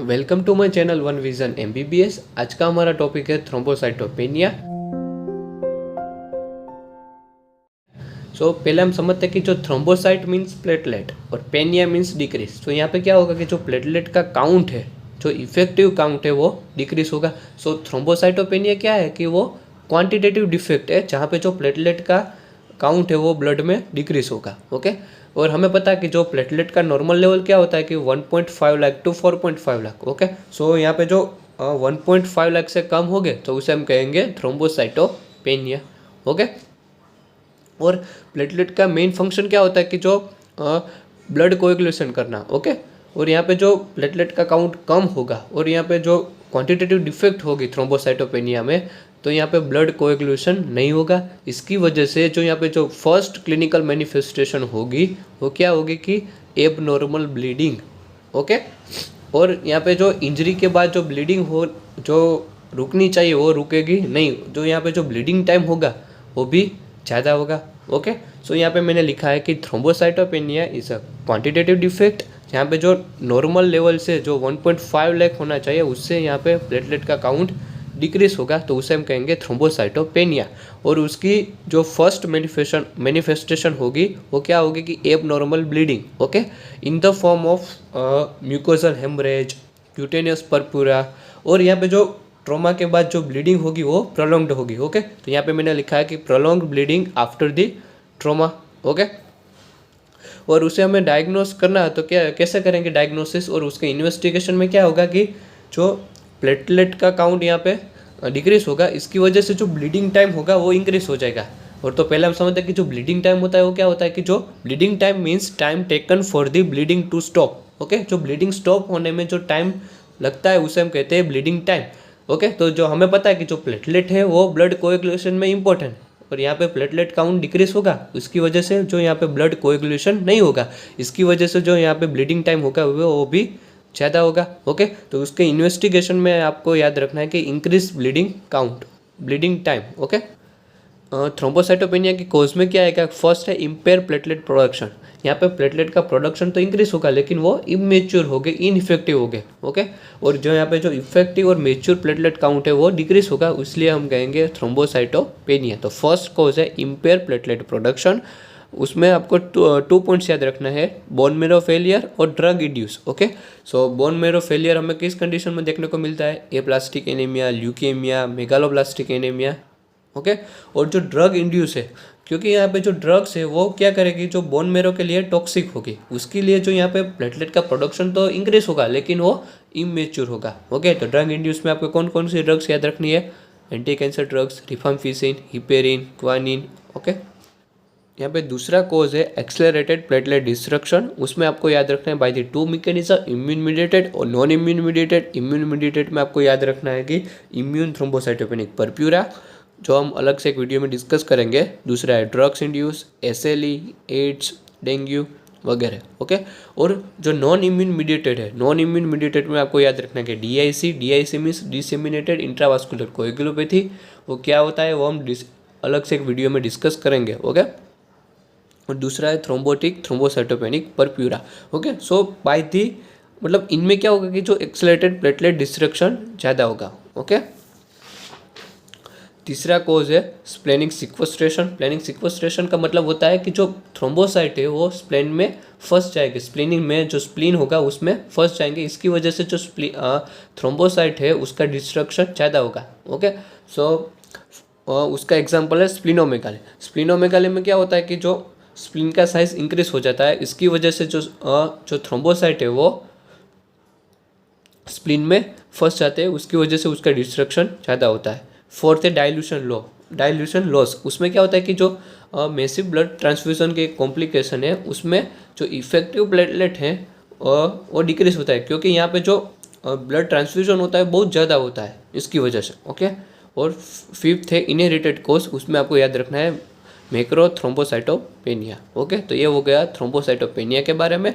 Welcome to my channel one vision MBBS. आज का हमारा टॉपिक है थ्रोम्बोसाइटोपेनिया। पहले हम समझते हैं कि जो थ्रोम्बोसाइट मीन्स प्लेटलेट और पेनिया मीन्स डिक्रीज। तो यहाँ पे क्या होगा कि जो प्लेटलेट का काउंट है, जो इफेक्टिव काउंट है, वो डिक्रीज होगा। थ्रोम्बोसाइटोपेनिया क्या है कि वो क्वांटिटेटिव डिफेक्ट है जहाँ पे जो प्लेटलेट का काउंट है वो ब्लड में डिक्रीज होगा। ओके, और हमें पता है कि जो प्लेटलेट का नॉर्मल लेवल क्या होता है कि 1.5 लाख टू 4.5 लाख। ओके, यहाँ पे जो 1.5 लाख से कम हो गए तो उसे हम कहेंगे थ्रोम्बोसाइटोपेनिया। ओके, और प्लेटलेट का मेन फंक्शन क्या होता है कि जो ब्लड कोएगुलेशन करना। ओके, और यहाँ पे जो प्लेटलेट का काउंट कम होगा और यहाँ पे जो क्वांटिटेटिव डिफेक्ट होगी थ्रोम्बोसाइटोपेनिया में, तो यहाँ पे ब्लड कोएगुलेशन नहीं होगा। इसकी वजह से जो यहाँ पे जो फर्स्ट क्लिनिकल मैनिफेस्टेशन होगी वो क्या होगी कि एबनॉर्मल ब्लीडिंग। ओके, और यहाँ पे जो इंजरी के बाद जो ब्लीडिंग हो, जो रुकनी चाहिए वो रुकेगी नहीं। जो यहाँ पे जो ब्लीडिंग टाइम होगा वो भी ज़्यादा होगा। ओके, यहाँ पे मैंने लिखा है कि thrombocytopenia is a quantitative defect, यहाँ पे जो नॉर्मल लेवल से जो 1.5 लाख होना चाहिए उससे यहाँ पे प्लेटलेट का काउंट डिक्रीज होगा, तो उसे हम कहेंगे थ्रोम्बोसाइटोपेनिया। और उसकी जो फर्स्ट मैनिफेस्टेशन होगी वो क्या होगी कि abnormal bleeding. Okay, in the form of mucosal haemorrhage, cutaneous purpura, और यहाँ पे जो ट्रॉमा के बाद जो ब्लीडिंग होगी वो प्रोलॉन्ग्ड होगी। ओके, तो यहाँ पे मैंने लिखा है कि prolonged bleeding after the trauma. Okay, और उसे हमें डायग्नोस करना है तो क्या कैसे करेंगे डायग्नोसिस, और उसके इन्वेस्टिगेशन में क्या होगा कि जो प्लेटलेट का काउंट यहाँ पे डिक्रीज होगा, इसकी वजह से जो ब्लीडिंग टाइम होगा वो इंक्रीज हो जाएगा। और तो पहले हम समझते हैं कि जो ब्लीडिंग टाइम होता है वो क्या होता है कि जो bleeding time means time taken for the bleeding to stop. Okay, जो ब्लीडिंग स्टॉप होने में जो टाइम लगता है उसे हम कहते हैं ब्लीडिंग टाइम। ओके, तो जो हमें पता है कि जो प्लेटलेट है वो ब्लड कोएगुलेशन में इंपॉर्टेंट, और यहाँ पे प्लेटलेट काउंट डिक्रीज होगा, इसकी वजह से जो यहाँ पे ब्लड कोएगुलेशन नहीं होगा, इसकी वजह से जो यहाँ पे ब्लीडिंग टाइम होगा वो भी ज़्यादा होगा। ओके, तो उसके इन्वेस्टिगेशन में आपको याद रखना है कि increase bleeding count, bleeding time. Okay, thrombocytopenia की कोज में क्या है कि फर्स्ट है इम्पेयर प्लेटलेट प्रोडक्शन। यहाँ पे प्लेटलेट का प्रोडक्शन तो इंक्रीज होगा लेकिन वो इमेच्योर हो गए, इनइफेक्टिव हो गए। ओके, और जो यहाँ पे जो इफेक्टिव और मेच्योर प्लेटलेट काउंट है वो डिक्रीज होगा, इसलिए हम कहेंगे थ्रोम्बोसाइटोपेनिया। तो फर्स्ट कोज है इम्पेयर प्लेटलेट प्रोडक्शन। उसमें आपको टू पॉइंट्स याद रखना है, बोन मेरो फेलियर और drug induce. Okay, bone marrow failure हमें किस कंडीशन में देखने को मिलता है, aplastic anaemia, leukaemia, megaloblastic anaemia. Okay, और जो ड्रग इंड्यूस है, क्योंकि यहाँ पे जो ड्रग्स है वो क्या करेगी, जो बोन मेरो के लिए टॉक्सिक होगी, उसके लिए जो यहाँ पे प्लेटलेट का प्रोडक्शन तो इंक्रीज होगा लेकिन वो इमेच्योर होगा। ओके, तो ड्रग इंड्यूस में आपको कौन कौन सी ड्रग्स याद रखनी है, anti cancer drugs, rifampicin, heparin, quinine. Okay, यहाँ पे दूसरा कोज है एक्सेलरेटेड प्लेटलेट डिस्ट्रक्शन। उसमें आपको याद रखना है by the two mechanism, immune mediated और non immune mediated. Immune mediated में आपको याद रखना है कि इम्यून थ्रोम्बोसाइटोपेनिक पर्प्यूरा, जो हम अलग से एक वीडियो में डिस्कस करेंगे। दूसरा है drugs induce, SLE, AIDS, dengue वगैरह। ओके, और जो नॉन इम्यून मीडिएटेड है, नॉन इम्यून मीडिएटेड में आपको याद रखना है कि DIC means disseminated intravascular coagulopathy. वो क्या होता है वो हम अलग से एक वीडियो में डिस्कस करेंगे। ओके, और दूसरा है thrombotic thrombocytopenic purpura. Okay, by the मतलब इनमें क्या होगा कि जो एक्सेलरेटेड प्लेटलेट डिस्ट्रक्शन ज़्यादा होगा। ओके, तीसरा कोज है स्प्लेनिक सिक्वेस्ट्रेशन। प्लेनिक सिक्वेस्ट्रेशन का मतलब होता है कि जो थ्रोम्बोसाइट है वो स्प्लेन में फंस जाएंगे, स्प्लीनिंग में जो स्प्लीन होगा उसमें फंस जाएंगे, इसकी वजह से जो थ्रोम्बोसाइट है उसका डिस्ट्रक्शन ज़्यादा होगा। ओके, उसका एग्जांपल है स्प्लिनोमेगाली। स्प्लिनोमेगाली में क्या होता है कि जो स्प्लीन का साइज इंक्रीज हो जाता है, इसकी वजह से जो थ्रोम्बोसाइट है वो स्प्लीन में फंस जाते हैं, उसकी वजह से उसका डिस्ट्रक्शन ज़्यादा होता है। फोर्थ है डाइल्यूशन लॉस। उसमें क्या होता है कि जो मैसिव ब्लड ट्रांसफ्यूजन के कॉम्प्लिकेशन है उसमें जो इफेक्टिव प्लेटलेट हैं वो डिक्रीज होता है, क्योंकि यहाँ पे जो ब्लड ट्रांसफ्यूजन होता है बहुत ज़्यादा होता है इसकी वजह से। ओके, और फिफ्थ है इनहेरिटेड कोज। उसमें आपको याद रखना है मैक्रो थ्रोम्बोसाइटोपेनिया। ओके, तो ये हो गया थ्रोम्बोसाइटोपेनिया के बारे में।